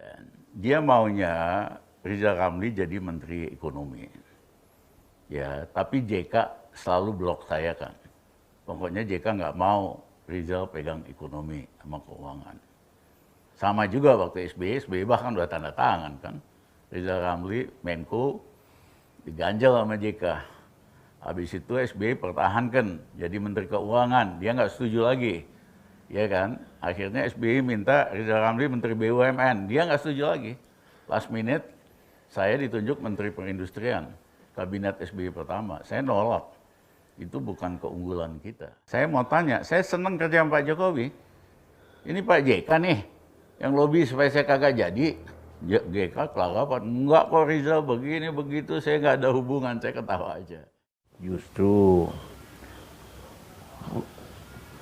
Presiden. Dia maunya Rizal Ramli jadi Menteri Ekonomi. Ya, tapi JK selalu blok saya kan. Pokoknya JK nggak mau Rizal pegang ekonomi sama keuangan. Sama juga waktu SBY bahkan udah tanda tangan kan. Rizal Ramli, Menko, diganjel sama JK. Habis itu SBY pertahankan jadi Menteri Keuangan. Dia nggak setuju lagi. Ya kan? Akhirnya SBY minta Rizal Ramli Menteri BUMN. Dia nggak setuju lagi. Last minute, saya ditunjuk Menteri Perindustrian. Kabinet SBY pertama. Saya nolak. Itu bukan keunggulan kita. Saya mau tanya, saya senang kerja sama Pak Jokowi. Ini Pak JK nih, yang lobby supaya saya kagak jadi. JK kelagapan. Enggak kok Rizal begini, begitu. Saya nggak ada hubungan, saya ketawa aja. Justru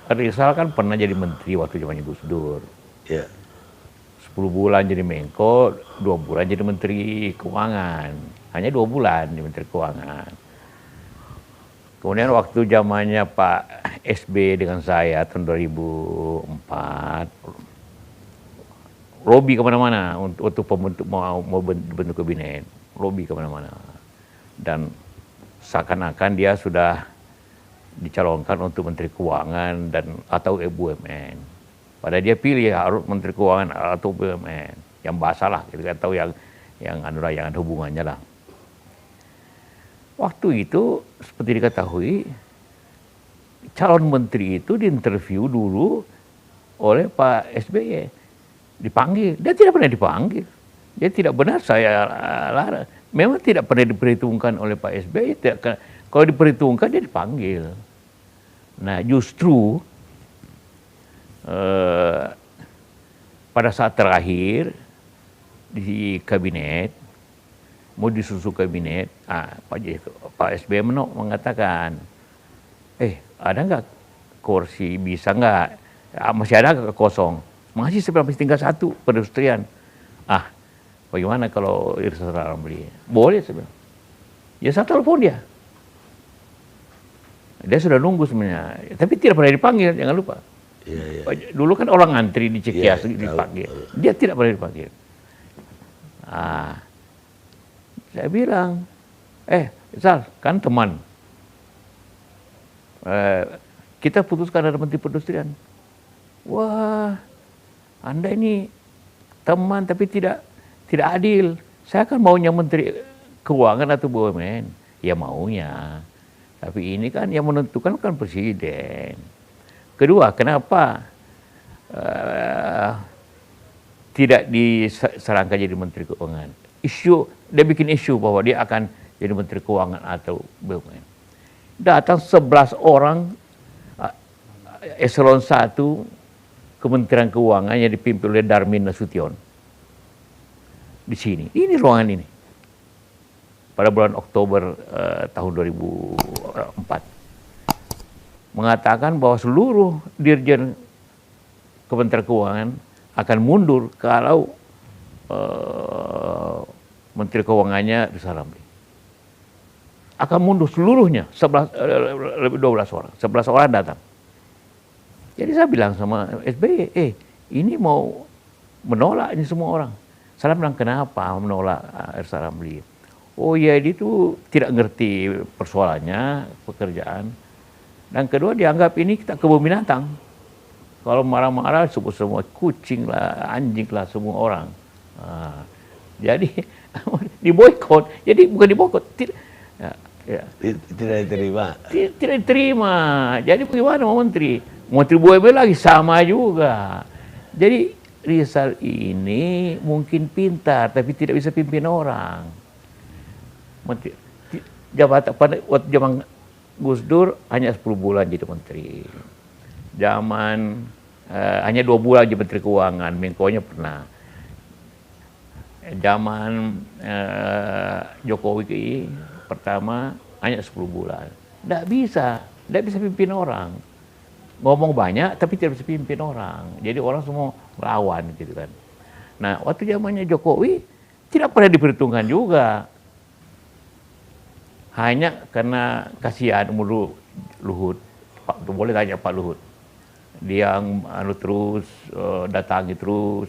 Rizal kan pernah jadi menteri waktu zamannya Gus Dur. Ya. 10 bulan jadi Menko, 2 bulan jadi Menteri Keuangan. Hanya 2 bulan jadi Menteri Keuangan. Kemudian waktu zamannya Pak SB dengan saya tahun 2004, lobby kemana-mana untuk pembentuk mau bentuk kabinet, lobby kemana-mana. Dan seakan-akan dia sudah dicalonkan untuk Menteri Keuangan dan atau BUMN. Padahal dia pilih harus Menteri Keuangan atau BUMN, yang basah lah, gitu, atau yang ada hubungannya lah. Waktu itu seperti diketahui, calon menteri itu diinterview dulu oleh Pak SBY, dipanggil. Dia tidak pernah dipanggil. Dia tidak benar saya larang. Memang tidak pernah diperhitungkan oleh Pak SBY. Kalau diperhitungkan dia dipanggil. Nah justru pada saat terakhir di kabinet, mau disusun kabinet, Pak SBY mengatakan, ada nggak kursi, bisa nggak, masih ada nggak kosong, masih tinggal 1 perindustrian. Bagaimana kalau Rizal Ramli? Boleh sebenarnya. Ya saya telepon dia. Dia sudah nunggu sebenarnya, tapi tidak pernah dipanggil, jangan lupa. Ya. Dulu kan orang ngantri di Cekias dipanggil, dia tidak pernah dipanggil. Saya bilang, Rizal, kan teman. Kita putuskan ada Menteri Perindustrian. Wah, Anda ini teman tapi tidak adil. Saya kan maunya Menteri Keuangan atau BUMN. Ya maunya. Tapi ini kan yang menentukan kan Presiden. Kedua, kenapa tidak diserangkan jadi Menteri Keuangan? Dia bikin isu bahwa dia akan jadi Menteri Keuangan atau BUMN. Datang 11 orang eselon 1 Kementerian Keuangan yang dipimpin oleh Darmin Nasution. Di sini, ini ruangan ini. Pada bulan Oktober tahun 2004. Mengatakan bahwa seluruh dirjen Kementerian Keuangan akan mundur kalau Menteri Keuangannya Rizal Ramli. Akan mundur seluruhnya, 12 orang. 11 orang datang. Jadi saya bilang sama SBY, ini mau menolak ini semua orang. Saya bilang, kenapa menolak Rizal Ramli? Oh ya, dia itu tidak ngerti persoalannya, pekerjaan. Dan kedua, dianggap ini kita kebun binatang. Kalau marah-marah sebut semua kucing lah, anjing lah semua orang. Jadi diboikot. Jadi bukan diboikot, tidak diterima. Tidak diterima. Jadi bagaimana mau menteri? Menteri BUMN lagi sama juga. Jadi Rizal ini mungkin pintar, tapi tidak bisa pimpin orang. Menteri, jabatan pada waktu zaman Gus Dur hanya 10 bulan jadi menteri. Zaman hanya 2 bulan jadi Menteri Keuangan, Menko-nya pernah. Zaman Jokowi pertama hanya 10 bulan. Tidak bisa pimpin orang. Ngomong banyak tapi tidak bisa pimpin orang. Jadi orang semua melawan gitu kan. Nah, waktu zamannya Jokowi tidak pernah diperhitungkan juga. Hanya karena kasihan umur Luhut. Boleh tanya Pak Luhut. Dia terus datangi terus.